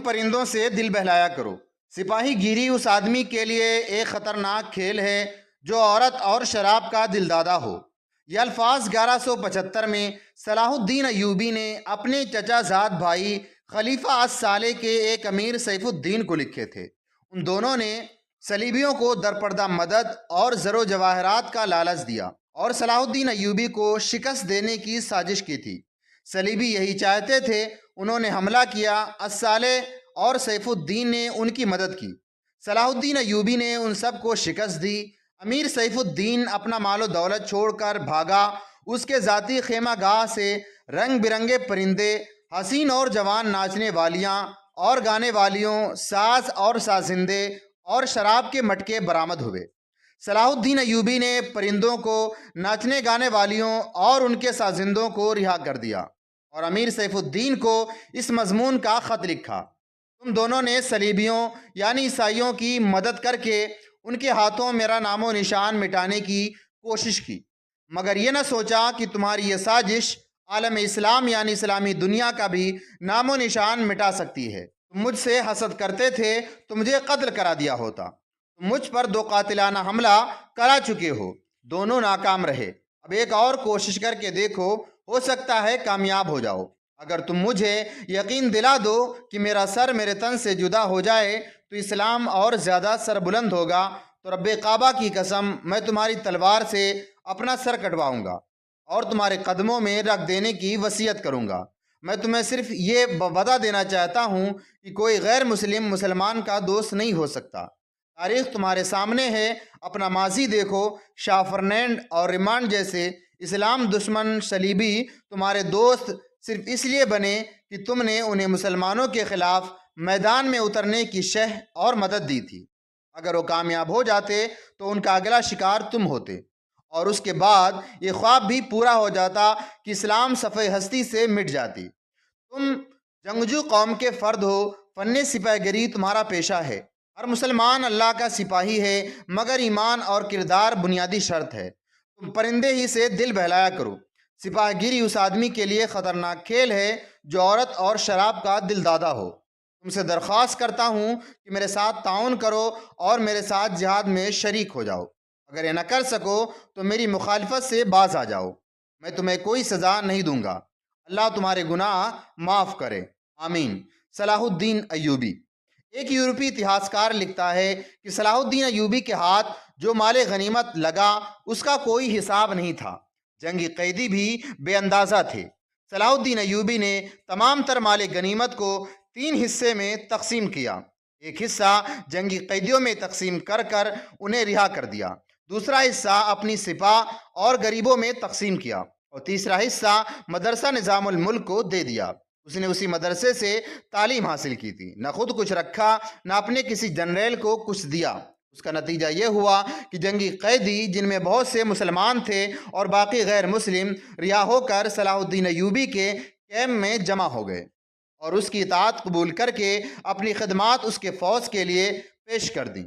پرندوں سے دل بہلایا کرو۔ سپاہی گیری اس آدمی کے لیے ایک خطرناک کھیل ہے جو عورت اور شراب کا دلدادہ ہو۔ یہ الفاظ 1175 میں صلاح الدین ایوبی نے اپنے چچا زاد بھائی خلیفہ الصالح کے ایک امیر سیف الدین کو لکھے تھے۔ ان دونوں نے صلیبیوں کو درپردہ مدد اور زر و جواہرات کا لالچ دیا اور صلاح الدین ایوبی کو شکست دینے کی سازش کی تھی۔ صلیبی یہی چاہتے تھے، انہوں نے حملہ کیا، الصالح اور سیف الدین نے ان کی مدد کی۔ صلاح الدین ایوبی نے ان سب کو شکست دی۔ امیر سیف الدین اپنا مال و دولت چھوڑ کر بھاگا۔ اس کے ذاتی خیمہ گاہ سے رنگ برنگے پرندے، حسین اور جوان ناچنے والیاں اور گانے والیوں، ساز اور سازندے اور شراب کے مٹکے برآمد ہوئے۔ صلاح الدین ایوبی نے پرندوں کو، ناچنے گانے والیوں اور ان کے سازندوں کو رہا کر دیا اور امیر سیف الدین کو اس مضمون کا خط لکھا: تم دونوں نے صلیبیوں یعنی عیسائیوں کی مدد کر کے ان کے ہاتھوں میرا نام و نشان مٹانے کی کوشش کی، مگر یہ نہ سوچا کہ تمہاری یہ سازش عالم اسلام یعنی اسلامی دنیا کا بھی نام و نشان مٹا سکتی ہے۔ تم مجھ سے حسد کرتے تھے تو مجھے قتل کرا دیا ہوتا۔ تم مجھ پر 2 قاتلانہ حملہ کرا چکے ہو، دونوں ناکام رہے۔ اب ایک اور کوشش کر کے دیکھو، ہو سکتا ہے کامیاب ہو جاؤ۔ اگر تم مجھے یقین دلا دو کہ میرا سر میرے تن سے جدا ہو جائے تو اسلام اور زیادہ سربلند ہوگا، تو رب کعبہ کی قسم میں تمہاری تلوار سے اپنا سر کٹواؤں گا اور تمہارے قدموں میں رکھ دینے کی وصیت کروں گا۔ میں تمہیں صرف یہ وعدہ دینا چاہتا ہوں کہ کوئی غیر مسلم مسلمان کا دوست نہیں ہو سکتا۔ تاریخ تمہارے سامنے ہے، اپنا ماضی دیکھو۔ شاہ فرنینڈ اور ریمانڈ جیسے اسلام دشمن صلیبی تمہارے دوست صرف اس لیے بنے کہ تم نے انہیں مسلمانوں کے خلاف میدان میں اترنے کی شہ اور مدد دی تھی۔ اگر وہ کامیاب ہو جاتے تو ان کا اگلا شکار تم ہوتے، اور اس کے بعد یہ خواب بھی پورا ہو جاتا کہ اسلام صفحہ ہستی سے مٹ جاتی۔ تم جنگجو قوم کے فرد ہو، فن سپاہی گری تمہارا پیشہ ہے۔ ہر مسلمان اللہ کا سپاہی ہے، مگر ایمان اور کردار بنیادی شرط ہے۔ تم پرندے ہی سے دل بہلایا کرو۔ سپاہی گیری اس آدمی کے لیے خطرناک کھیل ہے جو عورت اور شراب کا دلدادہ ہو۔ تم سے درخواست کرتا ہوں کہ میرے ساتھ تعاون کرو اور میرے ساتھ جہاد میں شریک ہو جاؤ۔ اگر یہ نہ کر سکو تو میری مخالفت سے باز آ جاؤ، میں تمہیں کوئی سزا نہیں دوں گا۔ اللہ تمہارے گناہ معاف کرے، آمین۔ صلاح الدین ایوبی۔ ایک یورپی اتہاسکار لکھتا ہے کہ صلاح الدین ایوبی کے ہاتھ جو مال غنیمت لگا اس کا کوئی حساب نہیں تھا۔ جنگی قیدی بھی بے اندازہ تھے۔ صلاح الدین ایوبی نے تمام تر مال غنیمت کو 3 حصے میں تقسیم کیا۔ ایک حصہ جنگی قیدیوں میں تقسیم کر کر انہیں رہا کر دیا، دوسرا حصہ اپنی سپاہ اور غریبوں میں تقسیم کیا، اور تیسرا حصہ مدرسہ نظام الملک کو دے دیا۔ اس نے اسی مدرسے سے تعلیم حاصل کی تھی، نہ خود کچھ رکھا نہ اپنے کسی جنریل کو کچھ دیا۔ اس کا نتیجہ یہ ہوا کہ جنگی قیدی، جن میں بہت سے مسلمان تھے اور باقی غیر مسلم، رہا ہو کر صلاح الدین ایوبی کے کیمپ میں جمع ہو گئے اور اس کی اطاعت قبول کر کے اپنی خدمات اس کے فوج کے لیے پیش کر دیں۔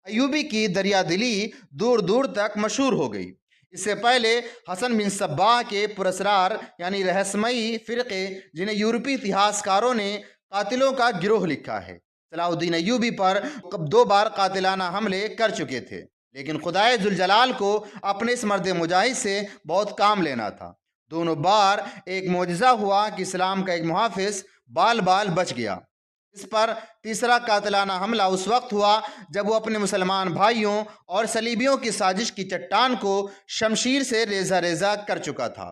ایوبی کی دریا دلی دور دور تک مشہور ہو گئی۔ اس سے پہلے حسن بن صباح کے پراسرار یعنی رہسمئی فرقے، جنہیں یورپی اتہاسکاروں نے قاتلوں کا گروہ لکھا ہے، صلاح الدین ایوبی پر 2 بار قاتلانہ حملے کر چکے تھے، لیکن خدائے ذوالجلال کو اپنے اس مرد مجاہد سے بہت کام لینا تھا۔ دونوں بار ایک معجزہ ہوا کہ اسلام کا ایک محافظ بال بال بچ گیا۔ اس پر تیسرا قاتلانہ حملہ اس وقت ہوا جب وہ اپنے مسلمان بھائیوں اور صلیبیوں کی سازش کی چٹان کو شمشیر سے ریزہ ریزہ کر چکا تھا۔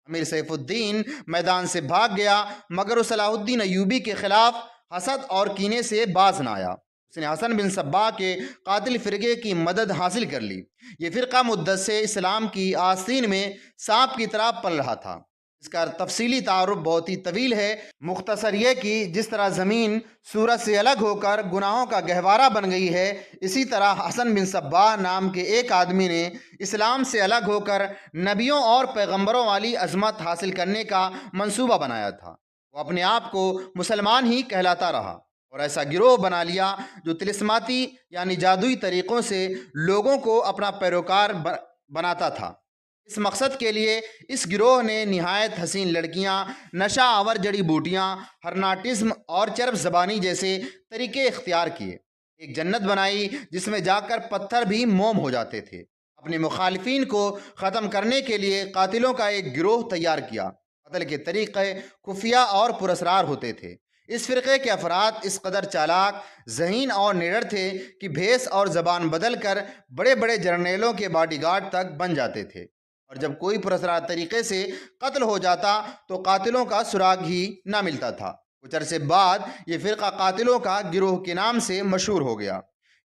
امیر سیف الدین میدان سے بھاگ گیا، مگر وہ صلاح الدین ایوبی کے خلاف حسد اور کینے سے باز نہ آیا۔ اس نے حسن بن صباح کے قاتل فرقے کی مدد حاصل کر لی۔ یہ فرقہ مدت سے اسلام کی آستین میں سانپ کی طرح پل رہا تھا۔ اس کا تفصیلی تعارف بہت ہی طویل ہے، مختصر یہ کہ جس طرح زمین سورج سے الگ ہو کر گناہوں کا گہوارہ بن گئی ہے، اسی طرح حسن بن صباح نام کے ایک آدمی نے اسلام سے الگ ہو کر نبیوں اور پیغمبروں والی عظمت حاصل کرنے کا منصوبہ بنایا تھا۔ وہ اپنے آپ کو مسلمان ہی کہلاتا رہا اور ایسا گروہ بنا لیا جو طلسماتی یعنی جادوئی طریقوں سے لوگوں کو اپنا پیروکار بناتا تھا۔ اس مقصد کے لیے اس گروہ نے نہایت حسین لڑکیاں، نشہ آور جڑی بوٹیاں، ہرناٹزم اور چرب زبانی جیسے طریقے اختیار کیے۔ ایک جنت بنائی جس میں جا کر پتھر بھی موم ہو جاتے تھے۔ اپنے مخالفین کو ختم کرنے کے لیے قاتلوں کا ایک گروہ تیار کیا۔ قتل کے طریقے خفیہ اور پراسرار ہوتے تھے۔ اس فرقے کے افراد اس قدر چالاک، ذہین اور نڈر تھے کہ بھیس اور زبان بدل کر بڑے بڑے جرنیلوں کے باڈی گارڈ تک بن جاتے تھے، اور جب کوئی پراسرار طریقے سے قتل ہو جاتا تو قاتلوں کا سراغ ہی نہ ملتا تھا۔ کچھ عرصے بعد یہ فرقہ قاتلوں کا گروہ کے نام سے مشہور ہو گیا۔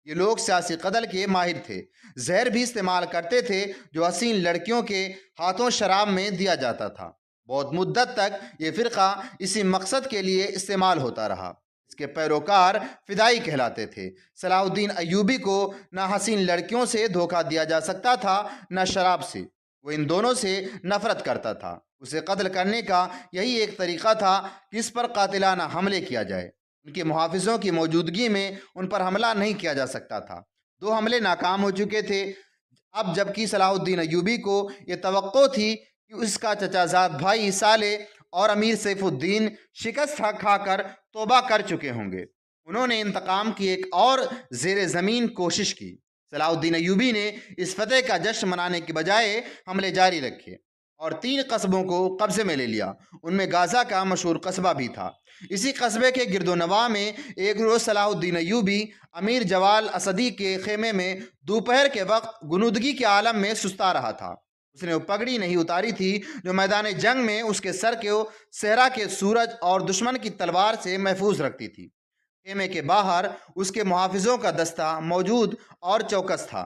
یہ لوگ سیاسی قتل کے ماہر تھے، زہر بھی استعمال کرتے تھے جو حسین لڑکیوں کے ہاتھوں شراب میں دیا جاتا تھا۔ بہت مدت تک یہ فرقہ اسی مقصد کے لیے استعمال ہوتا رہا۔ اس کے پیروکار فدائی کہلاتے تھے۔ صلاح الدین ایوبی کو نہ حسین لڑکیوں سے دھوکہ دیا جا سکتا تھا، نہ شراب سے۔ وہ ان دونوں سے نفرت کرتا تھا۔ اسے قتل کرنے کا یہی ایک طریقہ تھا کہ اس پر قاتلانہ حملے کیا جائے۔ ان کے محافظوں کی موجودگی میں ان پر حملہ نہیں کیا جا سکتا تھا۔ 2 حملے ناکام ہو چکے تھے۔ اب جبکہ صلاح الدین ایوبی کو یہ توقع تھی کہ اس کا چچا زاد بھائی صالح اور امیر سیف الدین شکست کھا کر توبہ کر چکے ہوں گے، انہوں نے انتقام کی ایک اور زیر زمین کوشش کی۔ صلاح الدین ایوبی نے اس فتح کا جشن منانے کے بجائے حملے جاری رکھے اور 3 قصبوں کو قبضے میں لے لیا۔ ان میں غازہ کا مشہور قصبہ بھی تھا۔ اسی قصبے کے گرد و نواح میں ایک روز صلاح الدین ایوبی امیر جوال اسدی کے خیمے میں دوپہر کے وقت غنودگی کے عالم میں سستا رہا تھا۔ اس نے وہ پگڑی نہیں اتاری تھی جو میدان جنگ میں اس کے سر کو صحرا کے سورج اور دشمن کی تلوار سے محفوظ رکھتی تھی۔ خیمے کے باہر اس کے محافظوں کا دستہ موجود اور چوکس تھا۔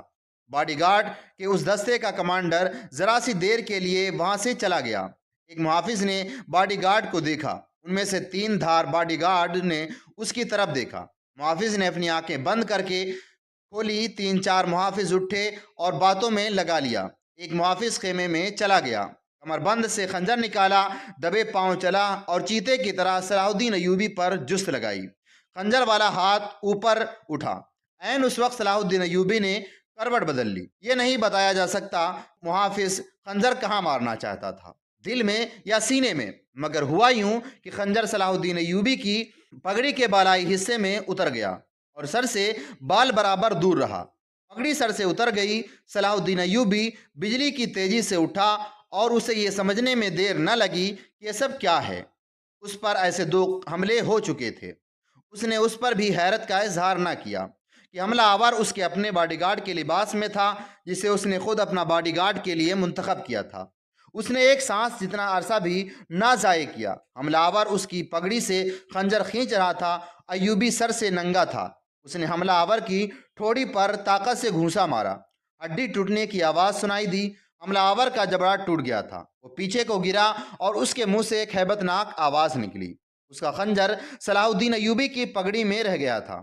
باڈی گارڈ کے اس دستے کا کمانڈر ذرا سی دیر کے لیے وہاں سے چلا گیا۔ ایک محافظ نے باڈی گارڈ کو دیکھا۔ ان میں سے 3 دھار باڈی گارڈ نے اس کی طرف دیکھا۔ محافظ نے اپنی آنکھیں بند کر کے کھولی۔ 3-4 محافظ اٹھے اور باتوں میں لگا لیا۔ ایک محافظ خیمے میں چلا گیا، کمر بند سے خنجر نکالا، دبے پاؤں چلا اور چیتے کی طرح صلاح الدین ایوبی پر جست لگائی۔ خنجر والا ہاتھ اوپر اٹھا۔ عین اس وقت صلاح الدین ایوبی نے کروٹ بدل لی۔ یہ نہیں بتایا جا سکتا محافظ خنجر کہاں مارنا چاہتا تھا، دل میں یا سینے میں، مگر ہوا یوں کہ خنجر صلاح الدین ایوبی کی پگڑی کے بالائی حصے میں اتر گیا اور سر سے بال برابر دور رہا۔ پگڑی سر سے اتر گئی۔ صلاح الدین ایوبی بجلی کی تیزی سے اٹھا اور اسے یہ سمجھنے میں دیر نہ لگی کہ یہ سب کیا ہے۔ اس پر ایسے 2 حملے ہو چکے تھے۔ اس نے اس پر بھی حیرت کا اظہار نہ کیا کہ حملہ آور اس کے اپنے باڈی گارڈ کے لباس میں تھا جسے اس نے خود اپنا باڈی گارڈ کے لیے منتخب کیا تھا۔ اس نے ایک سانس جتنا عرصہ بھی نہ ضائع کیا۔ حملہ آور اس کی پگڑی سے خنجر کھینچ رہا تھا۔ ایوبی سر سے ننگا تھا۔ اس نے حملہ آور کی ٹھوڑی پر طاقت سے گھونسا مارا۔ ہڈی ٹوٹنے کی آواز سنائی دی۔ حملہ آور کا جبڑا ٹوٹ گیا تھا۔ وہ پیچھے کو گرا اور اس کے منہ سے ایک ہیبت ناک آواز نکلی۔ اس کا خنجر صلاح الدین ایوبی کی پگڑی میں رہ گیا تھا۔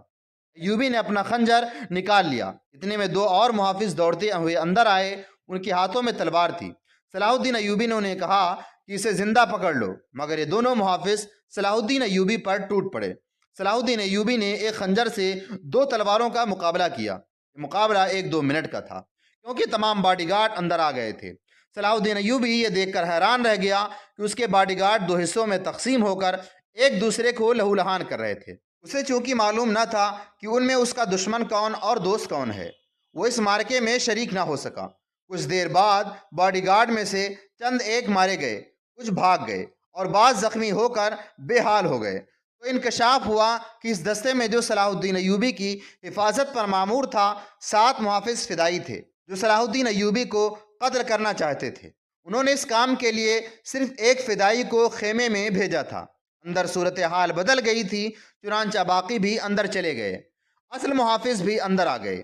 ایوبی نے اپنا خنجر نکال لیا۔ اتنے میں 2 اور محافظ دوڑتے ہوئے اندر آئے۔ ان کے ہاتھوں میں تلوار تھی۔ صلاح الدین ایوبی نے انہیں کہا کہ اسے زندہ پکڑ لو، مگر یہ دونوں محافظ صلاح الدین ایوبی پر ٹوٹ پڑے۔ صلاح الدین ایوبی نے ایک خنجر سے 2 تلواروں کا مقابلہ کیا۔ یہ مقابلہ 1-2 منٹ کا تھا کیونکہ تمام باڈی گارڈ اندر آ گئے تھے۔ صلاح الدین ایوبی یہ دیکھ کر حیران رہ گیا کہ اس کے باڈی گارڈ 2 حصوں میں تقسیم ہو کر ایک دوسرے کو لہو لہان کر رہے تھے۔ اسے چونکہ معلوم نہ تھا کہ ان میں اس کا دشمن کون اور دوست کون ہے، وہ اس مارکے میں شریک نہ ہو سکا۔ کچھ دیر بعد باڈی گارڈ میں سے چند ایک مارے گئے، کچھ بھاگ گئے اور بعض زخمی ہو کر بے حال ہو گئے۔ تو انکشاف ہوا کہ اس دستے میں جو صلاح الدین ایوبی کی حفاظت پر مامور تھا، 7 محافظ فدائی تھے جو صلاح الدین ایوبی کو قتل کرنا چاہتے تھے۔ انہوں نے اس کام کے لیے صرف ایک فدائی کو خیمے میں بھیجا تھا۔ اندر صورتحال بدل گئی تھی، چنانچہ باقی بھی اندر چلے گئے۔ اصل محافظ بھی اندر آ گئے۔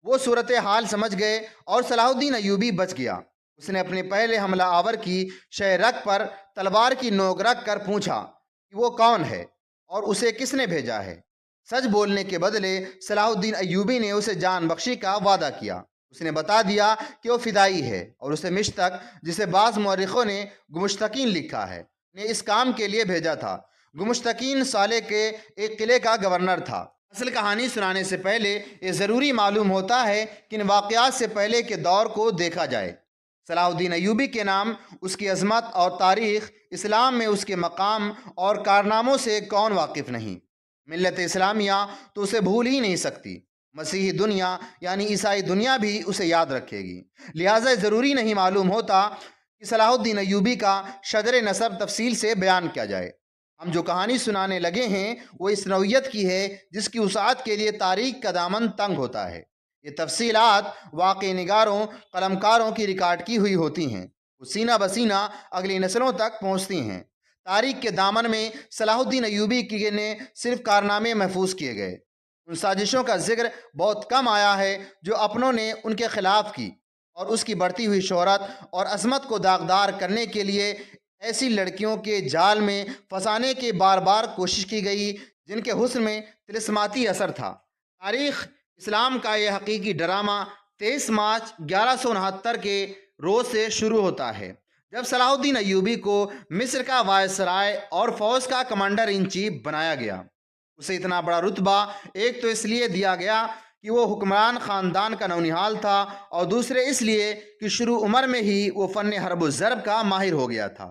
وہ صورتحال سمجھ گئے اور صلاح الدین ایوبی بچ گیا۔ اس نے اپنے پہلے حملہ آور کی شہ رگ پر تلوار کی نوک رکھ کر پوچھا کہ وہ کون ہے اور اسے کس نے بھیجا ہے۔ سچ بولنے کے بدلے صلاح الدین ایوبی نے اسے جان بخشی کا وعدہ کیا۔ اس نے بتا دیا کہ وہ فدائی ہے اور اسے مشتق، جسے بعض مورخوں نے گمشتقین لکھا ہے، نے اس کام کے لیے بھیجا تھا۔ گمشتقین صالح کے ایک قلعے کا گورنر تھا۔ اصل کہانی سنانے سے پہلے یہ ضروری معلوم ہوتا ہے کہ ان واقعات سے پہلے کے دور کو دیکھا جائے۔ صلاح الدین ایوبی کے نام، اس کی عظمت اور تاریخ، اسلام میں اس کے مقام اور کارناموں سے کون واقف نہیں؟ ملت اسلامیہ تو اسے بھول ہی نہیں سکتی، مسیحی دنیا یعنی عیسائی دنیا بھی اسے یاد رکھے گی۔ لہٰذا ضروری نہیں معلوم ہوتا کہ صلاح الدین ایوبی کا شجر نسب تفصیل سے بیان کیا جائے۔ ہم جو کہانی سنانے لگے ہیں وہ اس نوعیت کی ہے جس کی وسعت کے لیے تاریخ کا دامن تنگ ہوتا ہے۔ یہ تفصیلات واقع نگاروں، قلمکاروں کی ریکارڈ کی ہوئی ہوتی ہیں، وہ سینہ بسینہ اگلی نسلوں تک پہنچتی ہیں۔ تاریخ کے دامن میں صلاح الدین ایوبی کے نے صرف کارنامے محفوظ کیے گئے، ان سازشوں کا ذکر بہت کم آیا ہے جو اپنوں نے ان کے خلاف کی، اور اس کی بڑھتی ہوئی شہرت اور عظمت کو داغدار کرنے کے لیے ایسی لڑکیوں کے جال میں پھنسانے کی بار بار کوشش کی گئی جن کے حسن میں طلسماتی اثر تھا۔ تاریخ اسلام کا یہ حقیقی ڈرامہ 23 مارچ 1169 کے روز سے شروع ہوتا ہے، جب صلاح الدین ایوبی کو مصر کا وائسرائے اور فوج کا کمانڈر ان چیف بنایا گیا۔ اسے اتنا بڑا رتبہ ایک تو اس لیے دیا گیا کہ وہ حکمران خاندان کا نونہال تھا، اور دوسرے اس لیے کہ شروع عمر میں ہی وہ فن حرب و ضرب کا ماہر ہو گیا تھا۔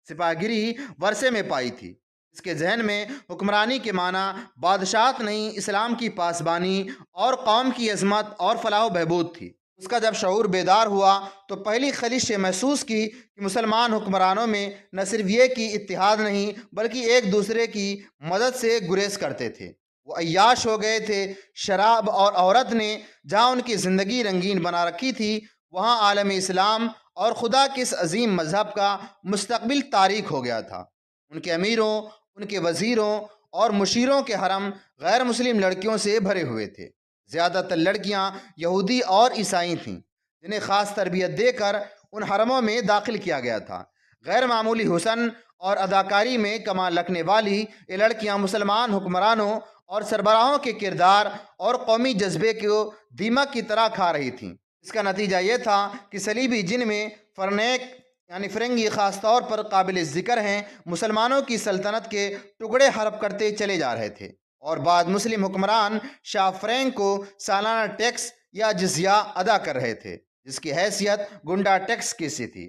سپاہ گیری ورثے میں پائی تھی، اس کے ذہن میں حکمرانی کے معنی بادشاہت نہیں، اسلام کی پاسبانی اور قوم کی عظمت اور فلاح و بہبود تھی۔ اس کا جب شعور بیدار ہوا تو پہلی خلش یہ محسوس کی کہ مسلمان حکمرانوں میں نہ صرف یہ کہ اتحاد نہیں بلکہ ایک دوسرے کی مدد سے گریز کرتے تھے۔ وہ عیاش ہو گئے تھے، شراب اور عورت نے جہاں ان کی زندگی رنگین بنا رکھی تھی، وہاں عالم اسلام اور خدا کے اس عظیم مذہب کا مستقبل تاریک ہو گیا تھا۔ ان کے امیروں، ان کے وزیروں اور مشیروں کے حرم غیر مسلم لڑکیوں سے بھرے ہوئے تھے۔ زیادہ تر لڑکیاں یہودی اور عیسائی تھیں جنہیں خاص تربیت دے کر ان حرموں میں داخل کیا گیا تھا۔ غیر معمولی حسن اور اداکاری میں کمال رکھنے والی یہ لڑکیاں مسلمان حکمرانوں اور سربراہوں کے کردار اور قومی جذبے کو دیمک کی طرح کھا رہی تھیں۔ اس کا نتیجہ یہ تھا کہ صلیبی جن میں فرنیک یعنی فرنگی خاص طور پر قابل ذکر ہیں، مسلمانوں کی سلطنت کے ٹکڑے ہڑپ کرتے چلے جا رہے تھے، اور بعض مسلم حکمران شاہ فرینک کو سالانہ ٹیکس یا جزیہ ادا کر رہے تھے جس کی حیثیت گنڈا ٹیکس کی سی تھی۔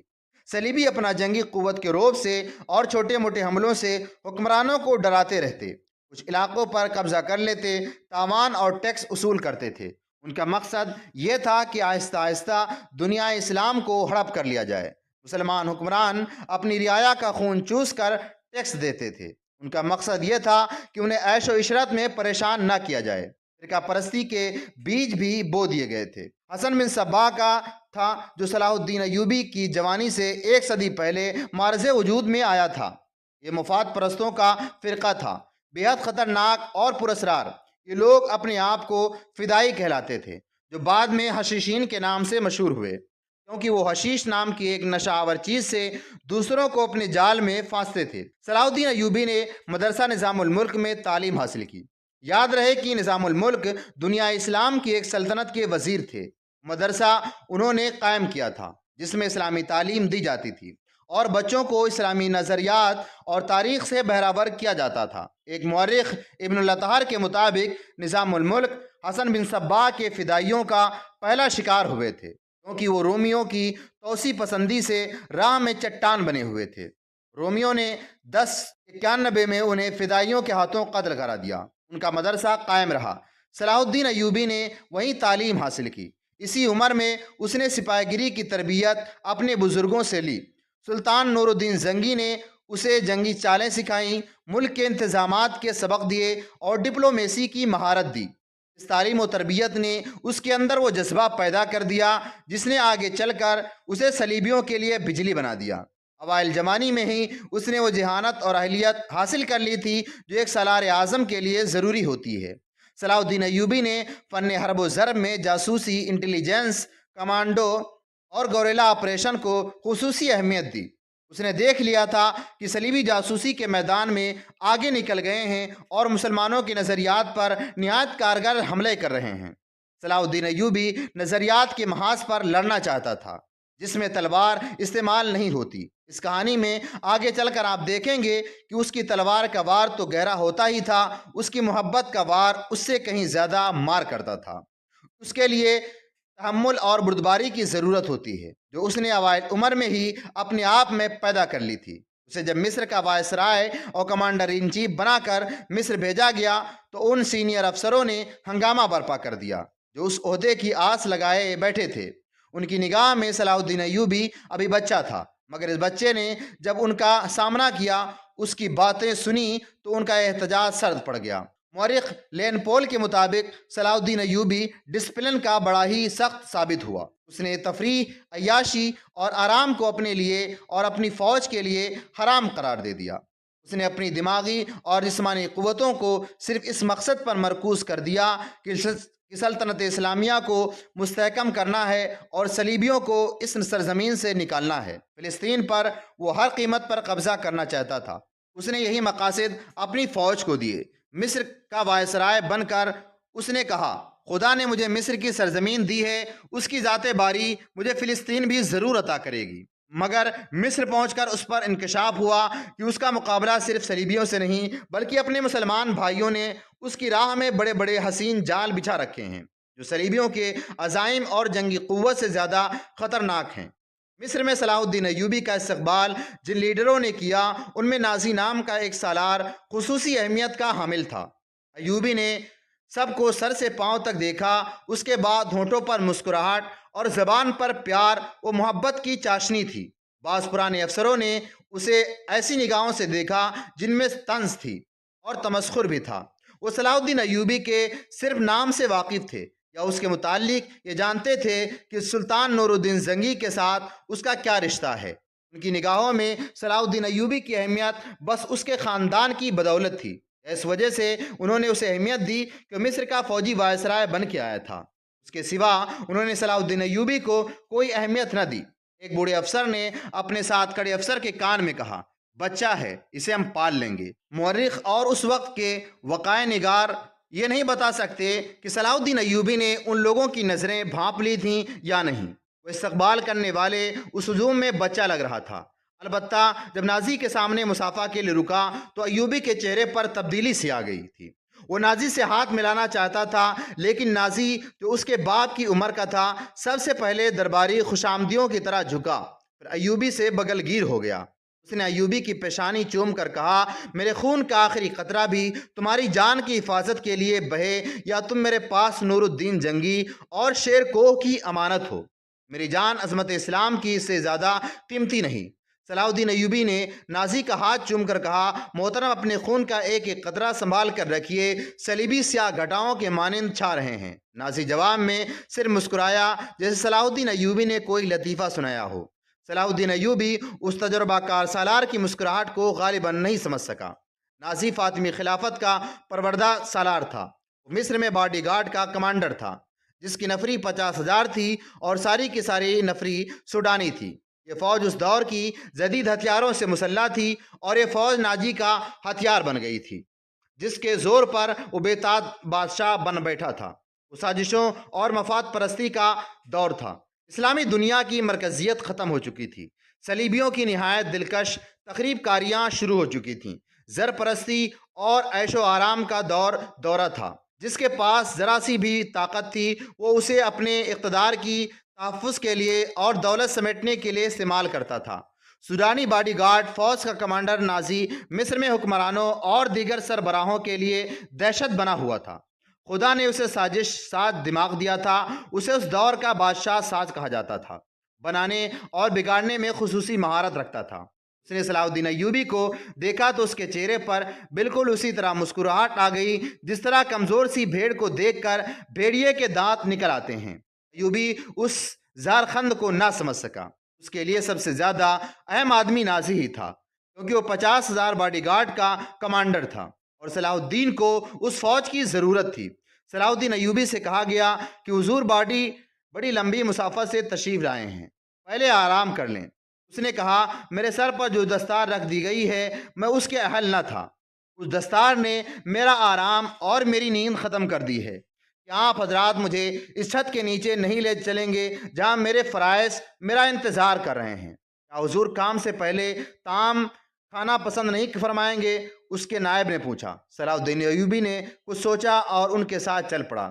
صلیبی اپنا جنگی قوت کے رعب سے اور چھوٹے موٹے حملوں سے حکمرانوں کو ڈراتے رہتے، کچھ علاقوں پر قبضہ کر لیتے، تاوان اور ٹیکس اصول کرتے تھے۔ ان کا مقصد یہ تھا کہ آہستہ آہستہ دنیا اسلام کو ہڑپ کر لیا جائے۔ مسلمان حکمران اپنی رعایا کا خون چوس کر ٹیکس دیتے تھے۔ ان کا مقصد یہ تھا کہ انہیں عیش و عشرت میں پریشان نہ کیا جائے۔ فرقہ پرستی کے بیج بھی بو دیے گئے تھے۔ حسن بن صبا کا تھا جو صلاح الدین ایوبی کی جوانی سے 1 صدی پہلے معرض وجود میں آیا تھا۔ یہ مفاد پرستوں کا فرقہ تھا، بے حد خطرناک اور پراسرار۔ یہ لوگ اپنے آپ کو فدائی کہلاتے تھے، جو بعد میں حشیشین کے نام سے مشہور ہوئے، کیونکہ وہ حشیش نام کی ایک نشہ آور چیز سے دوسروں کو اپنے جال میں پھانستے تھے۔ صلاح الدین ایوبی نے مدرسہ نظام الملک میں تعلیم حاصل کی۔ یاد رہے کہ نظام الملک دنیا اسلام کی ایک سلطنت کے وزیر تھے۔ مدرسہ انہوں نے قائم کیا تھا جس میں اسلامی تعلیم دی جاتی تھی اور بچوں کو اسلامی نظریات اور تاریخ سے بہرہ کیا جاتا تھا۔ ایک مورخ ابن الاطہار کے مطابق نظام الملک حسن بن صبا کے فدائیوں کا پہلا شکار ہوئے تھے، کیونکہ وہ رومیوں کی توسیع پسندی سے راہ میں چٹان بنے ہوئے تھے۔ رومیوں نے 1091 میں انہیں فدائیوں کے ہاتھوں قتل کرا دیا۔ ان کا مدرسہ قائم رہا۔ صلاح الدین ایوبی نے وہیں تعلیم حاصل کی۔ اسی عمر میں اس نے سپاہ گیری کی تربیت اپنے بزرگوں سے لی۔ سلطان نور الدین زنگی نے اسے جنگی چالیں سکھائیں، ملک کے انتظامات کے سبق دیے اور ڈپلومیسی کی مہارت دی۔ اس تعلیم و تربیت نے اس کے اندر وہ جذبہ پیدا کر دیا جس نے آگے چل کر اسے صلیبیوں کے لیے بجلی بنا دیا۔ اوائل جوانی میں ہی اس نے وہ ذہانت اور اہلیت حاصل کر لی تھی جو ایک سالار اعظم کے لیے ضروری ہوتی ہے۔ صلاح الدین ایوبی نے فن حرب و ضرب میں جاسوسی، انٹیلیجنس، کمانڈو اور گوریلا آپریشن کو خصوصی اہمیت دی۔ اس نے دیکھ لیا تھا کہ صلیبی جاسوسی کے میدان میں آگے نکل گئے ہیں اور مسلمانوں کے نظریات پر نہایت کارگر حملے کر رہے ہیں۔ صلاح الدین ایوبی نظریات کے محاذ پر لڑنا چاہتا تھا جس میں تلوار استعمال نہیں ہوتی۔ اس کہانی میں آگے چل کر آپ دیکھیں گے کہ اس کی تلوار کا وار تو گہرا ہوتا ہی تھا، اس کی محبت کا وار اس سے کہیں زیادہ مار کرتا تھا۔ اس کے لیے تحمل اور بردباری کی ضرورت ہوتی ہے، جو اس نے اوائل عمر میں ہی اپنے آپ میں پیدا کر لی تھی۔ اسے جب مصر کا وائسرائے اور کمانڈر ان چیف بنا کر مصر بھیجا گیا تو ان سینئر افسروں نے ہنگامہ برپا کر دیا جو اس عہدے کی آس لگائے بیٹھے تھے۔ ان کی نگاہ میں صلاح الدین ایوبی ابھی بچہ تھا، مگر اس بچے نے جب ان کا سامنا کیا، اس کی باتیں سنی تو ان کا احتجاج سرد پڑ گیا۔ مورخ لین پول کے مطابق صلاح الدین ایوبی ڈسپلن کا بڑا ہی سخت ثابت ہوا۔ اس نے تفریح، عیاشی اور آرام کو اپنے لیے اور اپنی فوج کے لیے حرام قرار دے دیا۔ اس نے اپنی دماغی اور جسمانی قوتوں کو صرف اس مقصد پر مرکوز کر دیا کہ سلطنت اسلامیہ کو مستحکم کرنا ہے اور صلیبیوں کو اس سرزمین سے نکالنا ہے۔ فلسطین پر وہ ہر قیمت پر قبضہ کرنا چاہتا تھا۔ اس نے یہی مقاصد اپنی فوج کو دیے۔ مصر کا وائسرائے بن کر اس نے کہا، خدا نے مجھے مصر کی سرزمین دی ہے، اس کی ذات باری مجھے فلسطین بھی ضرور عطا کرے گی۔ مگر مصر پہنچ کر اس پر انکشاف ہوا کہ اس کا مقابلہ صرف صلیبیوں سے نہیں بلکہ اپنے مسلمان بھائیوں نے اس کی راہ میں بڑے بڑے حسین جال بچھا رکھے ہیں جو صلیبیوں کے عزائم اور جنگی قوت سے زیادہ خطرناک ہیں۔ مصر میں صلاح الدین ایوبی کا استقبال جن لیڈروں نے کیا ان میں نازی نام کا ایک سالار خصوصی اہمیت کا حامل تھا۔ ایوبی نے سب کو سر سے پاؤں تک دیکھا، اس کے بعد ہونٹوں پر مسکراہٹ اور زبان پر پیار و محبت کی چاشنی تھی۔ بعض پرانے افسروں نے اسے ایسی نگاہوں سے دیکھا جن میں طنز تھی اور تمسخر بھی تھا۔ وہ صلاح الدین ایوبی کے صرف نام سے واقف تھے یا اس کے متعلق یہ جانتے تھے کہ سلطان نور الدین زنگی کے ساتھ اس کا کیا رشتہ ہے۔ ان کی نگاہوں میں صلاح الدین ایوبی کی اہمیت بس اس کے خاندان کی بدولت تھی۔ اس وجہ سے انہوں نے اسے اہمیت دی کہ مصر کا فوجی وائسرائے بن کے آیا تھا۔ اس کے سوا انہوں نے صلاح الدین ایوبی کو کوئی اہمیت نہ دی۔ ایک بوڑھے افسر نے اپنے ساتھ کھڑے افسر کے کان میں کہا، بچہ ہے، اسے ہم پال لیں گے۔ مورخ اور اس وقت کے وقائع نگار یہ نہیں بتا سکتے کہ صلاح الدین ایوبی نے ان لوگوں کی نظریں بھانپ لی تھیں یا نہیں۔ وہ استقبال کرنے والے اس ہجوم میں بچہ لگ رہا تھا۔ البتہ جب نازی کے سامنے مصافحہ کے لیے رکا تو ایوبی کے چہرے پر تبدیلی سی آ گئی تھی۔ وہ نازی سے ہاتھ ملانا چاہتا تھا، لیکن نازی جو اس کے باپ کی عمر کا تھا سب سے پہلے درباری خوشامدیوں کی طرح جھکا، پھر ایوبی سے بغل گیر ہو گیا۔ اس نے ایوبی کی پیشانی چوم کر کہا، میرے خون کا آخری قطرہ بھی تمہاری جان کی حفاظت کے لیے بہے یا تم میرے پاس نور الدین جنگی اور شیر کوہ کی امانت ہو۔ میری جان عظمت اسلام کی اس سے زیادہ قیمتی نہیں۔ صلاح الدین ایوبی نے نازی کا ہاتھ چوم کر کہا، محترم اپنے خون کا ایک ایک قطرہ سنبھال کر رکھیے، صلیبی سیاہ گھٹاؤں کے مانند چھا رہے ہیں۔ نازی جواب میں صرف مسکرایا جیسے صلاح الدین ایوبی نے کوئی لطیفہ سنایا ہو۔ صلاح الدین ایوبی اس تجربہ کار سالار کی مسکراہٹ کو غالباً نہیں سمجھ سکا۔ نازی فاطمی خلافت کا پروردہ سالار تھا۔ وہ مصر میں باڈی گارڈ کا کمانڈر تھا جس کی نفری 50,000 تھی اور ساری کی ساری نفری سوڈانی تھی۔ یہ فوج اس دور کی جدید ہتھیاروں سے مسلح تھی اور یہ فوج ناجی کا ہتھیار بن گئی تھی جس کے زور پر وہ بے تاب بادشاہ بن بیٹھا تھا۔ وہ سازشوں اور مفاد پرستی کا دور تھا۔ اسلامی دنیا کی مرکزیت ختم ہو چکی تھی۔ صلیبیوں کی نہایت دلکش تخریب کاریاں شروع ہو چکی تھیں۔ زر پرستی اور عیش و آرام کا دورہ تھا۔ جس کے پاس ذرا سی بھی طاقت تھی وہ اسے اپنے اقتدار کی تحفظ کے لیے اور دولت سمیٹنے کے لیے استعمال کرتا تھا۔ سوڈانی باڈی گارڈ فوج کا کمانڈر نازی مصر میں حکمرانوں اور دیگر سربراہوں کے لیے دہشت بنا ہوا تھا۔ خدا نے اسے سازش ساز دماغ دیا تھا۔ اسے اس دور کا بادشاہ ساز کہا جاتا تھا۔ بنانے اور بگاڑنے میں خصوصی مہارت رکھتا تھا۔ اس نے صلاح الدین ایوبی کو دیکھا تو اس کے چہرے پر بالکل اسی طرح مسکراہٹ آ گئی جس طرح کمزور سی بھیڑ کو دیکھ کر بھیڑیے کے دانت نکل آتے ہیں۔ ایوبی اس زارخند کو نہ سمجھ سکا۔ اس کے لیے سب سے زیادہ اہم آدمی نازی ہی تھا کیونکہ وہ 50,000 باڈی گارڈ کا کمانڈر تھا اور صلاح الدین کو اس فوج کی ضرورت تھی۔ صلاح الدین ایوبی سے کہا گیا کہ حضور بڑی لمبی مسافت سے تشریف لائے ہیں، پہلے آرام کر لیں۔ اس نے کہا، میرے سر پر جو دستار رکھ دی گئی ہے میں اس کے اہل نہ تھا۔ اس دستار نے میرا آرام اور میری نیند ختم کر دی ہے کہ آپ حضرات مجھے اس چھت کے نیچے نہیں لے چلیں گے جہاں میرے فرائض میرا انتظار کر رہے ہیں۔ کیا حضور کام سے پہلے طعام کھانا پسند نہیں فرمائیں گے؟ اس کے نائب نے پوچھا۔ صلاح الدین ایوبی نے کچھ سوچا اور ان کے ساتھ چل پڑا۔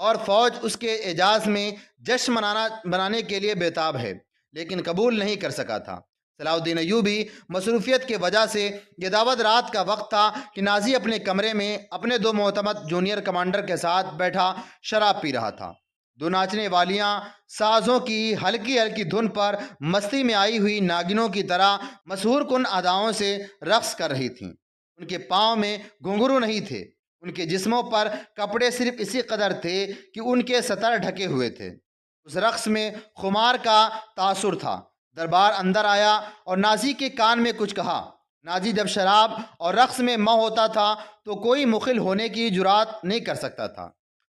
اور فوج اس کے اعزاز میں جشن منانے کے لیے بےتاب ہے، لیکن قبول نہیں کر سکا تھا۔ صلاح الدین ایوبی مصروفیت کی وجہ سے یہ دعوت رات کا وقت تھا کہ نازی اپنے کمرے میں اپنے دو معتمد جونیئر کمانڈر کے ساتھ بیٹھا شراب پی رہا تھا۔ دو ناچنے والیاں سازوں کی ہلکی ہلکی دھن پر مستی میں آئی ہوئی ناگنوں کی طرح مسحور کن اداؤں سے رقص کر رہی تھیں۔ ان کے پاؤں میں گھنگرو نہیں تھے، ان کے جسموں پر کپڑے صرف اسی قدر تھے کہ ان کے سطر ڈھکے ہوئے تھے۔ اس رقص میں خمار کا تاثر تھا۔ دربار اندر آیا اور نازی کے کان میں کچھ کہا۔ نازی جب شراب اور رقص میں مو ہوتا تھا تو کوئی مخل ہونے کی جرات نہیں کر سکتا تھا۔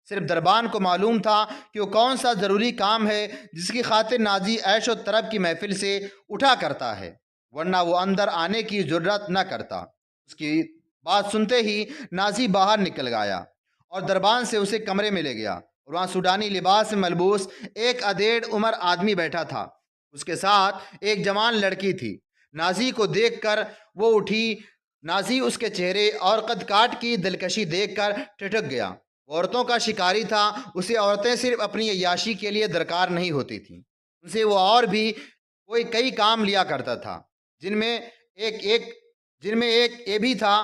صرف دربان کو معلوم تھا کہ وہ کون سا ضروری کام ہے جس کی خاطر نازی عیش و طرب کی محفل سے اٹھا کرتا ہے، ورنہ وہ اندر آنے کی جرات نہ کرتا۔ اس کی بات سنتے ہی نازی باہر نکل گیا اور دربان سے اسے کمرے میں لے گیا، اور وہاں سوڈانی لباس میں ملبوس ایک ادھیڑ عمر آدمی بیٹھا تھا۔ اس کے ساتھ ایک جوان لڑکی تھی۔ نازی کو دیکھ کر وہ اٹھی۔ نازی اس کے چہرے اور قد کاٹ کی دلکشی دیکھ کر ٹھٹک گیا۔ عورتوں کا شکاری تھا، اسے عورتیں صرف اپنی عیاشی کے لیے درکار نہیں ہوتی تھیں، ان سے وہ اور بھی کوئی کئی کام لیا کرتا تھا، جن میں ایک یہ بھی تھا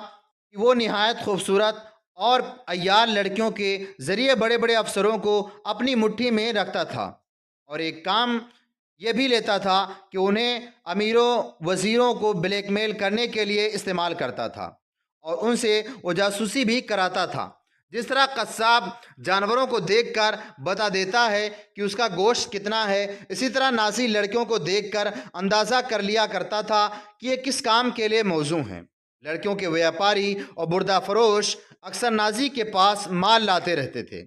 کہ وہ نہایت خوبصورت اور عیال لڑکیوں کے ذریعے بڑے بڑے افسروں کو اپنی مٹھی میں رکھتا تھا، اور ایک کام یہ بھی لیتا تھا کہ انہیں امیروں وزیروں کو بلیک میل کرنے کے لیے استعمال کرتا تھا، اور ان سے وہ جاسوسی بھی کراتا تھا۔ جس طرح قصاب جانوروں کو دیکھ کر بتا دیتا ہے کہ اس کا گوشت کتنا ہے، اسی طرح نازی لڑکیوں کو دیکھ کر اندازہ کر لیا کرتا تھا کہ یہ کس کام کے لیے موزوں ہیں۔ لڑکیوں کے ویاپاری اور بردہ فروش اکثر نازی کے پاس مال لاتے رہتے تھے۔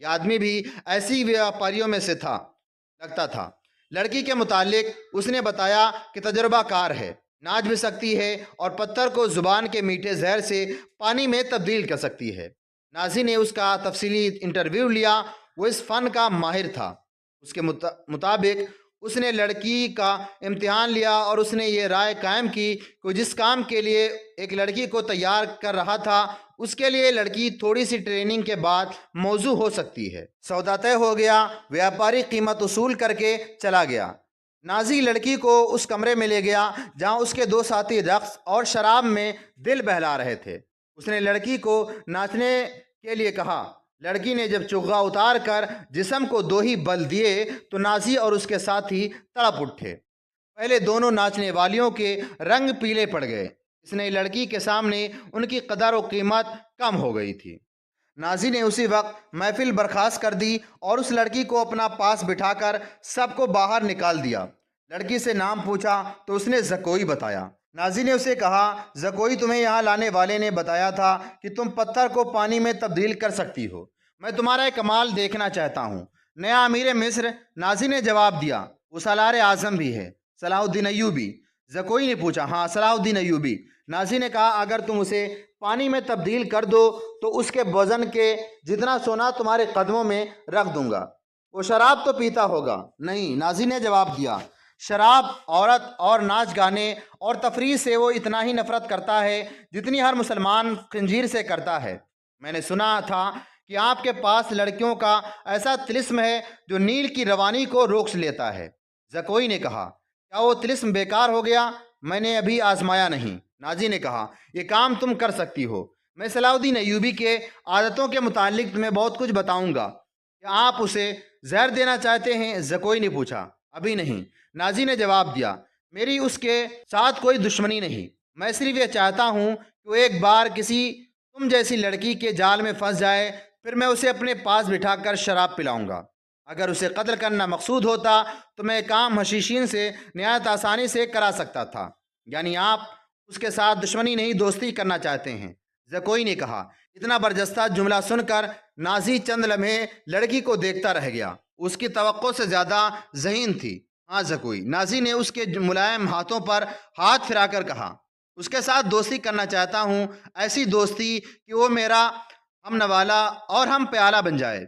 یہ آدمی بھی ایسی ویاپاریوں میں سے لگتا تھا۔ لڑکی کے متعلق اس نے بتایا کہ تجربہ کار ہے، ناچ بھی سکتی ہے اور پتھر کو زبان کے میٹھے زہر سے پانی میں تبدیل کر سکتی ہے۔ نازی نے اس کا تفصیلی انٹرویو لیا۔ وہ اس فن کا ماہر تھا۔ اس کے مطابق اس نے لڑکی کا امتحان لیا اور اس نے یہ رائے قائم کی کہ جس کام کے لیے ایک لڑکی کو تیار کر رہا تھا اس کے لیے لڑکی تھوڑی سی ٹریننگ کے بعد موزوں ہو سکتی ہے۔ سودا طے ہو گیا۔ ویاپاری قیمت وصول کر کے چلا گیا۔ نازی لڑکی کو اس کمرے میں لے گیا جہاں اس کے دو ساتھی رقص اور شراب میں دل بہلا رہے تھے۔ اس نے لڑکی کو ناچنے کے لیے کہا۔ لڑکی نے جب چغا اتار کر جسم کو دو ہی بل دیے تو نازی اور اس کے ساتھی تڑپ اٹھے۔ پہلے دونوں ناچنے والیوں کے رنگ پیلے پڑ گئے، اس نے لڑکی کے سامنے ان کی قدر و قیمت کم ہو گئی تھی۔ نازی نے اسی وقت محفل برخاست کر دی اور اس لڑکی کو اپنا پاس بٹھا کر سب کو باہر نکال دیا۔ لڑکی سے نام پوچھا تو اس نے زکوئی بتایا۔ نازی نے اسے کہا، زکوئی تمہیں یہاں لانے والے نے بتایا تھا کہ تم پتھر کو پانی میں تبدیل کر سکتی ہو۔ میں تمہارا ایک کمال دیکھنا چاہتا ہوں۔ نیا امیر مصر؟ نازی نے جواب دیا، وہ سالار اعظم بھی ہے، صلاح الدین ایوبی۔ زکوئی نے پوچھا، ہاں صلاح الدین ایوبی۔ نازی نے کہا، اگر تم اسے پانی میں تبدیل کر دو تو اس کے وزن کے جتنا سونا تمہارے قدموں میں رکھ دوں گا۔ وہ شراب تو پیتا ہوگا؟ نہیں، نازی نے جواب دیا، شراب، عورت اور ناچ گانے اور تفریح سے وہ اتنا ہی نفرت کرتا ہے جتنی ہر مسلمان خنزیر سے کرتا ہے۔ میں نے سنا تھا کہ آپ کے پاس لڑکیوں کا ایسا طلسم ہے جو نیل کی روانی کو روک لیتا ہے۔ زکوئی نے کہا، کیا وہ طلسم بیکار ہو گیا؟ میں نے ابھی آزمایا نہیں۔ نازی نے کہا، یہ کام تم کر سکتی ہو۔ میں صلاح الدین ایوبی کے عادتوں کے متعلق تمہیں بہت کچھ بتاؤں گا۔ کیا آپ اسے زہر دینا چاہتے ہیں؟ زکوئی نے پوچھا۔ ابھی نہیں، نازی نے جواب دیا، میری اس کے ساتھ کوئی دشمنی نہیں، میں صرف یہ چاہتا ہوں کہ وہ ایک بار کسی تم جیسی لڑکی کے جال میں پھنس جائے، پھر میں اسے اپنے پاس بٹھا کر شراب پلاؤں گا۔ اگر اسے قتل کرنا مقصود ہوتا تو میں کام حشیشین سے نہایت آسانی سے کرا سکتا تھا۔ یعنی آپ اس کے ساتھ دشمنی نہیں، دوستی کرنا چاہتے ہیں؟ زکوئی نے کہا۔ اتنا برجستہ جملہ سن کر نازی چند لمحے لڑکی کو دیکھتا رہ گیا، اس کی توقع سے زیادہ ذہین تھی۔ ہاں زکوئی، نازی نے اس کے ملائم ہاتھوں پر ہاتھ پھرا کر کہا، اس کے ساتھ دوستی کرنا چاہتا ہوں، ایسی دوستی کہ وہ میرا ہم نوالا اور ہم پیالہ بن جائے۔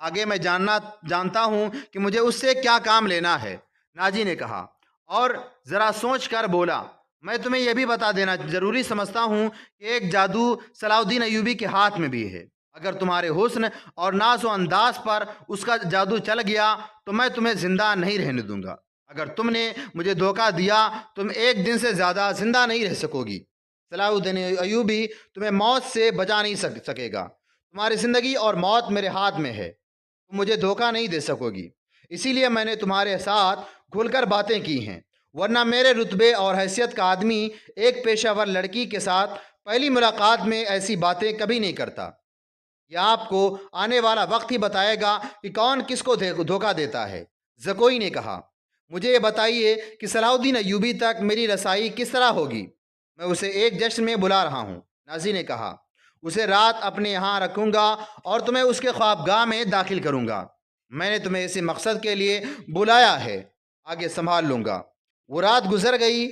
آگے میں جانتا ہوں کہ مجھے اس سے کیا کام لینا ہے۔ نازی نے کہا اور ذرا سوچ کر بولا، میں تمہیں یہ بھی بتا دینا ضروری سمجھتا ہوں کہ ایک جادو صلاح الدین ایوبی کے ہاتھ میں بھی ہے۔ اگر تمہارے حسن اور ناز و انداز پر اس کا جادو چل گیا تو میں تمہیں زندہ نہیں رہنے دوں گا۔ اگر تم نے مجھے دھوکہ دیا تم ایک دن سے زیادہ زندہ نہیں رہ سکو گی۔ صلاح الدین ایوبی تمہیں موت سے بچا نہیں سکے گا۔ تمہاری زندگی اور موت میرے ہاتھ میں ہے، تم مجھے دھوکہ نہیں دے سکو گی۔ اسی لیے میں نے تمہارے ساتھ کھل کر باتیں کی ہیں، ورنہ میرے رتبے اور حیثیت کا آدمی ایک پیشہ ور لڑکی کے ساتھ پہلی ملاقات میں ایسی باتیں کبھی نہیں کرتا۔ یہ آپ کو آنے والا وقت ہی بتائے گا کہ کون کس کو دھوکہ دیتا ہے۔ زکوئی نے کہا، مجھے یہ بتائیے کہ صلاح الدین ایوبی تک میری رسائی کس طرح ہوگی؟ میں اسے ایک جشن میں بلا رہا ہوں۔ نازی نے کہا، اسے رات اپنے یہاں رکھوں گا اور تمہیں اس کے خوابگاہ میں داخل کروں گا۔ میں نے تمہیں اسی مقصد کے لیے بلایا ہے، آگے سنبھال لوں گا۔ وہ رات گزر گئی،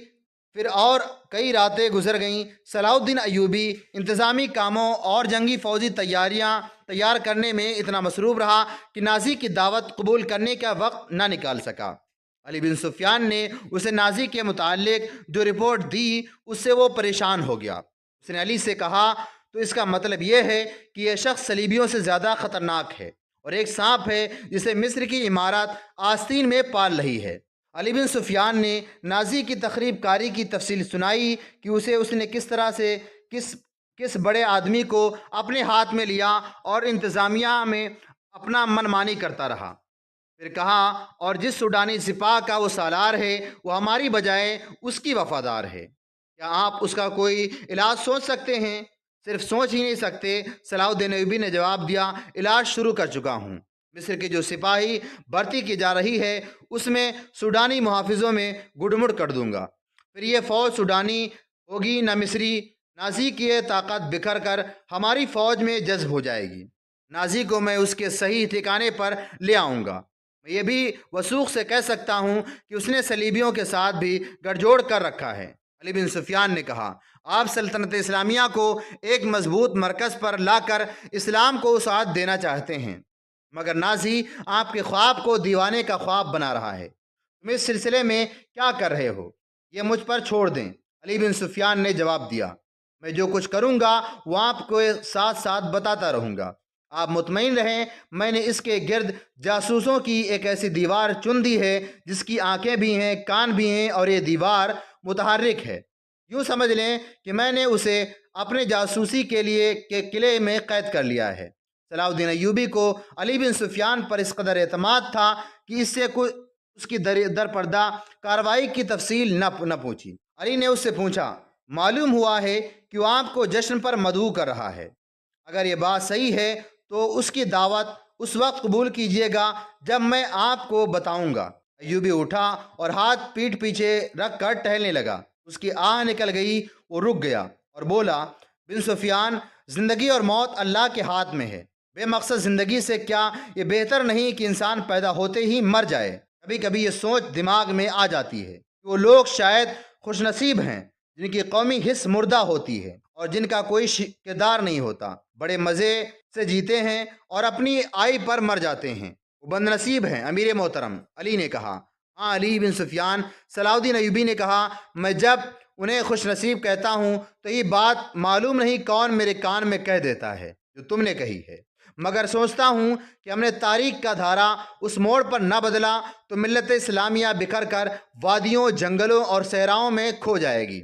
پھر اور کئی راتیں گزر گئیں۔ صلاح الدین ایوبی انتظامی کاموں اور جنگی فوجی تیاریاں تیار کرنے میں اتنا مصروف رہا کہ نازی کی دعوت قبول کرنے کا وقت نہ نکال سکا۔ علی بن سفیان نے اسے نازی کے متعلق جو رپورٹ دی اس سے وہ پریشان ہو گیا۔ اس نے علی سے کہا، تو اس کا مطلب یہ ہے کہ یہ شخص صلیبیوں سے زیادہ خطرناک ہے اور ایک سانپ ہے جسے مصر کی عمارت آستین میں پال رہی ہے۔ علی بن سفیان نے نازی کی تخریب کاری کی تفصیل سنائی کہ اس نے کس طرح سے کس بڑے آدمی کو اپنے ہاتھ میں لیا اور انتظامیہ میں اپنا من مانی کرتا رہا۔ پھر کہا، اور جس سوڈانی سپاہ کا وہ سالار ہے وہ ہماری بجائے اس کی وفادار ہے۔ کیا آپ اس کا کوئی علاج سوچ سکتے ہیں؟ صرف سوچ ہی نہیں سکتے، صلاح الدین ایوبی نے جواب دیا، علاج شروع کر چکا ہوں۔ مصر کی جو سپاہی بھرتی کی جا رہی ہے اس میں سوڈانی محافظوں میں گڑمڑ کر دوں گا۔ پھر یہ فوج سوڈانی ہوگی نہ مصری۔ نازی کی یہ طاقت بکھر کر ہماری فوج میں جذب ہو جائے گی۔ نازی کو میں اس کے صحیح ٹھکانے پر لے آؤں گا۔ میں یہ بھی وثوق سے کہہ سکتا ہوں کہ اس نے صلیبیوں کے ساتھ بھی گٹھ جوڑ کر رکھا ہے۔ علی بن سفیان نے کہا، آپ سلطنت اسلامیہ کو ایک مضبوط مرکز پر لا کر اسلام کو وسعت دینا چاہتے ہیں، مگر نازی آپ کے خواب کو دیوانے کا خواب بنا رہا ہے۔ تم اس سلسلے میں کیا کر رہے ہو یہ مجھ پر چھوڑ دیں۔ علی بن سفیان نے جواب دیا، میں جو کچھ کروں گا وہ آپ کو ساتھ ساتھ بتاتا رہوں گا۔ آپ مطمئن رہیں، میں نے اس کے گرد جاسوسوں کی ایک ایسی دیوار چن دی ہے جس کی آنکھیں بھی ہیں، کان بھی ہیں، اور یہ دیوار متحرک ہے۔ یوں سمجھ لیں کہ میں نے اسے اپنے جاسوسی کے لیے قلعے میں قید کر لیا ہے۔ صلاح الدین ایوبی کو علی بن سفیان پر اس قدر اعتماد تھا کہ اس سے اس کی در پردہ کارروائی کی تفصیل نہ پوچھی۔ علی نے اس سے پوچھا، معلوم ہوا ہے کہ وہ آپ کو جشن پر مدعو کر رہا ہے۔ اگر یہ بات صحیح ہے تو اس کی دعوت اس وقت قبول کیجیے گا جب میں آپ کو بتاؤں گا۔ ایوبی اٹھا اور ہاتھ پیٹھ پیچھے رکھ کر ٹہلنے لگا۔ اس کی آہ نکل گئی، وہ رک گیا اور بولا، بن سفیان، زندگی اور موت اللہ کے ہاتھ میں ہے۔ بے مقصد زندگی سے کیا یہ بہتر نہیں کہ انسان پیدا ہوتے ہی مر جائے؟ کبھی کبھی یہ سوچ دماغ میں آ جاتی ہے کہ وہ لوگ شاید خوش نصیب ہیں جن کی قومی حص مردہ ہوتی ہے اور جن کا کوئی کردار نہیں ہوتا، بڑے مزے سے جیتے ہیں اور اپنی آئی پر مر جاتے ہیں۔ وہ بد نصیب ہیں امیر محترم، علی نے کہا۔ ہاں علی بن سفیان، صلاح الدین ایوبی نے کہا، میں جب انہیں خوش نصیب کہتا ہوں تو یہ بات معلوم نہیں کون میرے کان میں کہہ دیتا ہے جو تم نے کہی ہے، مگر سوچتا ہوں کہ ہم نے تاریخ کا دھارا اس موڑ پر نہ بدلا تو ملت اسلامیہ بکھر کر وادیوں، جنگلوں اور صحراؤں میں کھو جائے گی۔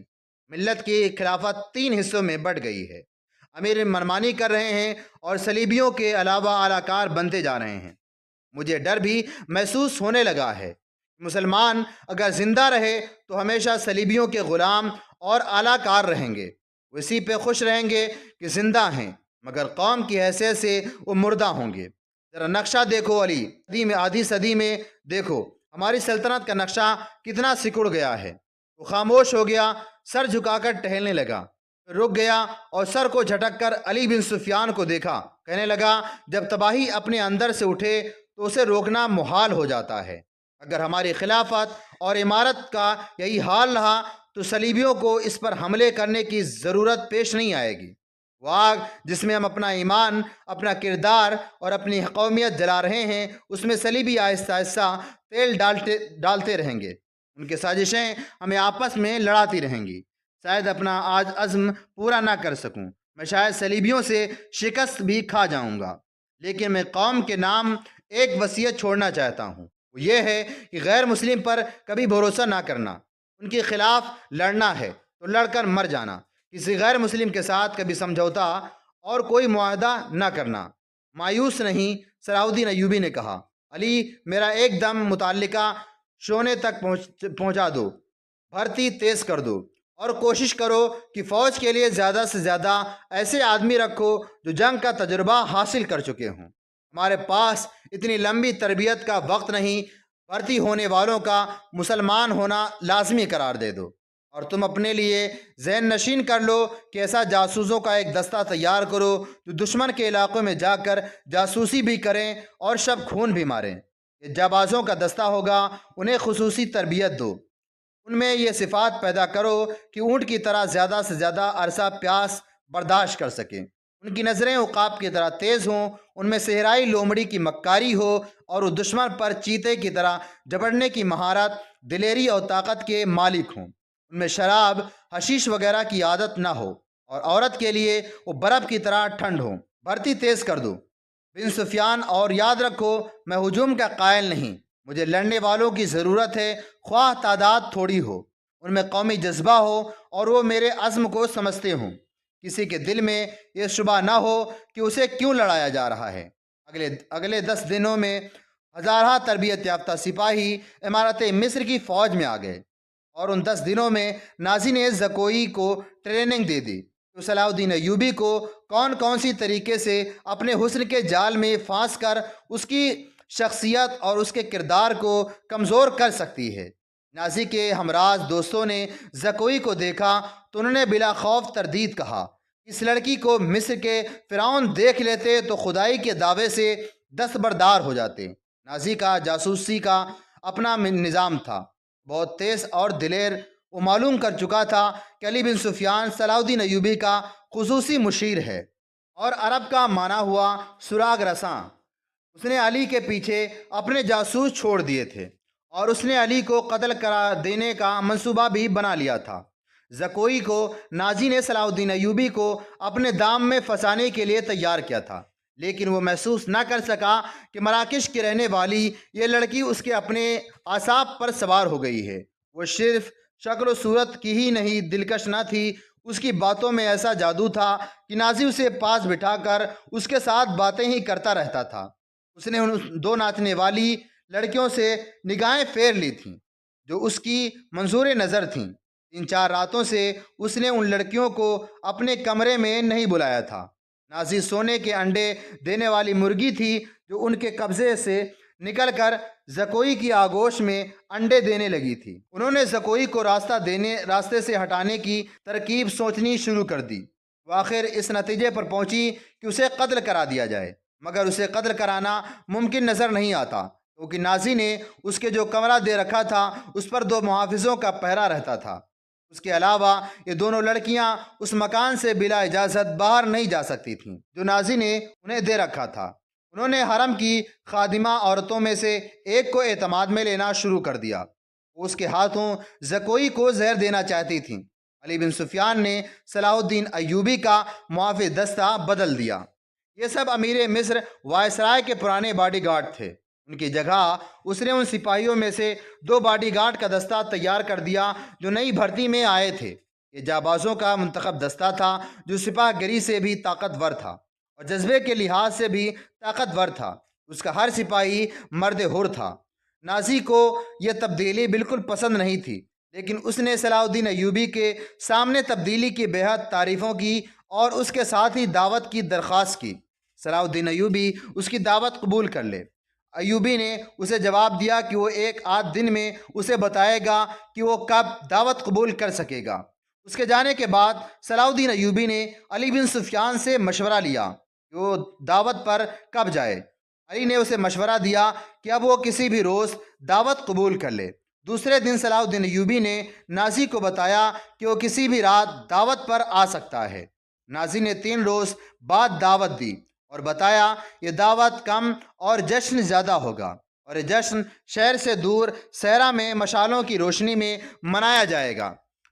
ملت کی خلافت 3 حصوں میں بٹ گئی ہے۔ امیر منمانی کر رہے ہیں اور صلیبیوں کے علاوہ اعلی کار بنتے جا رہے ہیں۔ مجھے ڈر بھی محسوس ہونے لگا ہے۔ مسلمان اگر زندہ رہے تو ہمیشہ صلیبیوں کے غلام اور اعلی کار رہیں گے۔ وہ اسی پہ خوش رہیں گے کہ زندہ ہیں، مگر قوم کی حیثیت سے وہ مردہ ہوں گے۔ ذرا نقشہ دیکھو علی، آدھی صدی میں دیکھو ہماری سلطنت کا نقشہ کتنا سکڑ گیا ہے۔ وہ خاموش ہو گیا، سر جھکا کر ٹہلنے لگا، رک گیا اور سر کو جھٹک کر علی بن سفیان کو دیکھا، کہنے لگا، جب تباہی اپنے اندر سے اٹھے تو اسے روکنا محال ہو جاتا ہے۔ اگر ہماری خلافت اور عمارت کا یہی حال رہا تو صلیبیوں کو اس پر حملے کرنے کی ضرورت پیش نہیں آئے گی۔ وہ آگ جس میں ہم اپنا ایمان، اپنا کردار اور اپنی قومیت جلا رہے ہیں، اس میں صلیبی آہستہ آہستہ تیل ڈالتے رہیں گے۔ ان کی سازشیں ہمیں آپس میں لڑاتی رہیں گی۔ شاید اپنا آج عزم پورا نہ کر سکوں، میں شاید صلیبیوں سے شکست بھی کھا جاؤں گا، لیکن میں قوم کے نام ایک وصیت چھوڑنا چاہتا ہوں، وہ یہ ہے کہ غیر مسلم پر کبھی بھروسہ نہ کرنا، ان کے خلاف لڑنا ہے تو لڑ کر مر جانا، کسی غیر مسلم کے ساتھ کبھی سمجھوتا اور کوئی معاہدہ نہ کرنا۔ مایوس نہیں، صلاح الدین ایوبی نے کہا، علی، میرا ایک دم متعلقہ شونے تک پہنچا دو، بھرتی تیز کر دو، اور کوشش کرو کہ فوج کے لیے زیادہ سے زیادہ ایسے آدمی رکھو جو جنگ کا تجربہ حاصل کر چکے ہوں۔ ہمارے پاس اتنی لمبی تربیت کا وقت نہیں، بھرتی ہونے والوں کا مسلمان ہونا لازمی قرار دے دو، اور تم اپنے لیے ذہن نشین کر لو کہ ایسا جاسوسوں کا ایک دستہ تیار کرو جو دشمن کے علاقوں میں جا کر جاسوسی بھی کریں اور شب خون بھی ماریں۔ یہ جابازوں کا دستہ ہوگا، انہیں خصوصی تربیت دو، ان میں یہ صفات پیدا کرو کہ اونٹ کی طرح زیادہ سے زیادہ عرصہ پیاس برداشت کر سکیں، ان کی نظریں عقاب کی طرح تیز ہوں، ان میں صحرائی لومڑی کی مکاری ہو، اور وہ دشمن پر چیتے کی طرح جبڑنے کی مہارت، دلیری اور طاقت کے مالک ہوں، ان میں شراب، حشیش وغیرہ کی عادت نہ ہو، اور عورت کے لیے وہ برف کی طرح ٹھنڈ ہو۔ بھرتی تیز کر دو بن سفیان، اور یاد رکھو میں ہجوم کا قائل نہیں، مجھے لڑنے والوں کی ضرورت ہے، خواہ تعداد تھوڑی ہو، ان میں قومی جذبہ ہو اور وہ میرے عزم کو سمجھتے ہوں، کسی کے دل میں یہ شبہ نہ ہو کہ اسے کیوں لڑایا جا رہا ہے۔ اگلے 10 دنوں میں ہزارہ تربیت یافتہ سپاہی امارت مصر کی فوج میں آ گئے، اور ان 10 دنوں میں نازی نے زکوئی کو ٹریننگ دے دی کہ صلاح الدین ایوبی کو کون سی طریقے سے اپنے حسن کے جال میں پھانس کر اس کی شخصیت اور اس کے کردار کو کمزور کر سکتی ہے۔ نازی کے ہمراز دوستوں نے زکوئی کو دیکھا تو انہوں نے بلا خوف تردید کہا، اس لڑکی کو مصر کے فرعون دیکھ لیتے تو خدائی کے دعوے سے دستبردار ہو جاتے۔ نازی کا جاسوسی کا اپنا نظام تھا، بہت تیز اور دلیر۔ وہ معلوم کر چکا تھا کہ علی بن سفیان صلاح الدین ایوبی کا خصوصی مشیر ہے، اور عرب کا مانا ہوا سراغ رساں۔ اس نے علی کے پیچھے اپنے جاسوس چھوڑ دیے تھے، اور اس نے علی کو قتل کرا دینے کا منصوبہ بھی بنا لیا تھا۔ زکوئی کو نازی نے صلاح الدین ایوبی کو اپنے دام میں پھنسانے کے لیے تیار کیا تھا، لیکن وہ محسوس نہ کر سکا کہ مراکش کی رہنے والی یہ لڑکی اس کے اپنے اعصاب پر سوار ہو گئی ہے۔ وہ صرف شکل و صورت کی ہی نہیں دلکش نہ تھی، اس کی باتوں میں ایسا جادو تھا کہ نازی اسے پاس بٹھا کر اس کے ساتھ باتیں ہی کرتا رہتا تھا۔ اس نے ان 2 ناچنے والی لڑکیوں سے نگاہیں پھیر لی تھیں جو اس کی منظور نظر تھیں۔ 3-4 راتوں سے اس نے ان لڑکیوں کو اپنے کمرے میں نہیں بلایا تھا۔ نازی سونے کے انڈے دینے والی مرغی تھی جو ان کے قبضے سے نکل کر زکوئی کی آگوش میں انڈے دینے لگی تھی۔ انہوں نے زکوئی کو راستے سے ہٹانے کی ترکیب سوچنی شروع کر دی۔ وہ آخر اس نتیجے پر پہنچی کہ اسے قتل کرا دیا جائے، مگر اسے قتل کرانا ممکن نظر نہیں آتا، کیونکہ نازی نے اس کے جو کمرہ دے رکھا تھا اس پر 2 محافظوں کا پہرا رہتا تھا۔ اس کے علاوہ یہ دونوں لڑکیاں اس مکان سے بلا اجازت باہر نہیں جا سکتی تھیں جو نازی نے انہیں دے رکھا تھا۔ انہوں نے حرم کی خادمہ عورتوں میں سے ایک کو اعتماد میں لینا شروع کر دیا، وہ اس کے ہاتھوں زکوئی کو زہر دینا چاہتی تھیں۔ علی بن سفیان نے صلاح الدین ایوبی کا محافظ دستہ بدل دیا۔ یہ سب امیر مصر وائسرائے کے پرانے باڈی گارڈ تھے، ان کی جگہ اس نے ان سپاہیوں میں سے 2 باڈی گارڈ کا دستہ تیار کر دیا جو نئی بھرتی میں آئے تھے۔ یہ جابازوں کا منتخب دستہ تھا جو سپاہ گری سے بھی طاقتور تھا اور جذبے کے لحاظ سے بھی طاقتور تھا۔ اس کا ہر سپاہی مرد حر تھا۔ نازی کو یہ تبدیلی بالکل پسند نہیں تھی، لیکن اس نے صلاح الدین ایوبی کے سامنے تبدیلی کی بے حد تعریفوں کی اور اس کے ساتھ ہی دعوت کی درخواست کی۔ صلاح الدین ایوبی اس کی دعوت قبول کر لے۔ ایوبی نے اسے جواب دیا کہ وہ 1 دن میں اسے بتائے گا کہ وہ کب دعوت قبول کر سکے گا۔ اس کے جانے کے بعد صلاح الدین ایوبی نے علی بن سفیان سے مشورہ لیا کہ وہ دعوت پر کب جائے۔ علی نے اسے مشورہ دیا کہ اب وہ کسی بھی روز دعوت قبول کر لے۔ دوسرے دن صلاح الدین ایوبی نے نازی کو بتایا کہ وہ کسی بھی رات دعوت پر آ سکتا ہے۔ نازی نے 3 روز بعد دعوت دی اور بتایا یہ دعوت کم اور جشن زیادہ ہوگا، اور یہ جشن شہر سے دور صحرا میں مشالوں کی روشنی میں منایا جائے گا۔